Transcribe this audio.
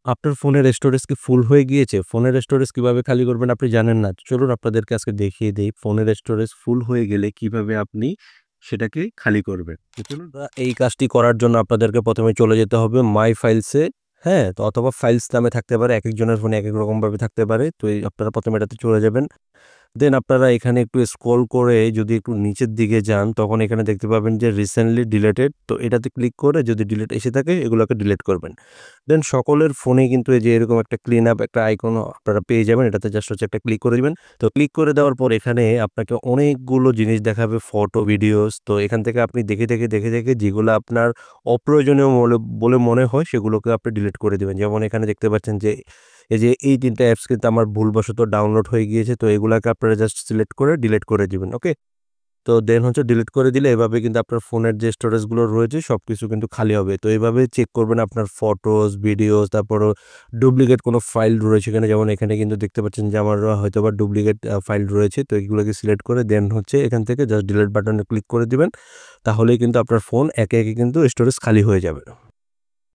আপনার ফোনের স্টোরেজ কি ফুল হয়ে গিয়েছে? ফোনের স্টোরেজ কিভাবে খালি করবেন আপনি জানেন না। চলুন আপনাদেরকে আজকে দেখিয়ে দেই ফোনের স্টোরেজ ফুল হয়ে গেলে কিভাবে আপনি সেটাকে খালি করবেন। তো চলুন এই কাজটি করার জন্য আপনাদেরকে ১ম এ চলে যেতে হবে মাই ফাইলসে, হ্যাঁ? তো অথবা ফাইলস নামে থাকতে পারে। একেকজনের ফোনে একেক রকমভাবে থাকতে পারে। তো আপনারা ১ম এ এটাতে চলে যাবেন। দেন আপনারা এখানে একটু স্ক্রল করে যদি একটু নিচের দিকে যান, তখন এখানে দেখতে পাবেন যে রিসেন্টলি ডিলিটেড। তো এটাতে ক্লিক করে যদি ডিলিট এসে থাকে এগুলোকে ডিলিট করবেন। দেন সকলের ফোনেই কিন্তু এই যে এরকম একটা ক্লিন আপ একটা আইকন আপনারা পেয়ে যাবেন। এটাতে জাস্ট হচ্ছে একটা ক্লিক করে দিবেন। তো ক্লিক করে দেওয়ার পর এখানে আপনাকে অনেকগুলো জিনিস দেখাবে ফটো, ভিডিওস। তো এখান থেকে আপনি দেখে যেগুলো আপনার অপ্রয়োজনীয় বলে মনে হয় সেগুলোকে আপনি ডিলিট করে দিবেন। যেমন এখানে দেখতে পাচ্ছেন যে এই যে এই ৩ টা অ্যাপস কিন্তু আমার ভুলবশত ডাউনলোড হয়ে গিয়েছে। তো এগুলাকে আপনারা জাস্ট সিলেক্ট করে ডিলিট করে দিবেন। ওকে? তো দেন হচ্ছে ডিলিট করে দিলে এভাবে কিন্তু আপনার ফোনের যে স্টোরেজগুলো রয়েছে সবকিছু কিন্তু খালি হবে। তো এভাবে চেক করবেন আপনার ফটোস, ভিডিওস তারপরও ডুপ্লিকেট কোনো ফাইল রয়েছে কিনা। যেমন এখানে কিন্তু দেখতে পাচ্ছেন যে আমার হয়তোবা ডুপ্লিকেট ফাইল রয়েছে। তো এগুলোকে সিলেক্ট করে দেন হচ্ছে এখান থেকে জাস্ট ডিলিট বাটনে ক্লিক করে দিবেন। তাহলেই কিন্তু আপনার ফোন একে কিন্তু স্টোরেজ খালি হয়ে যাবে।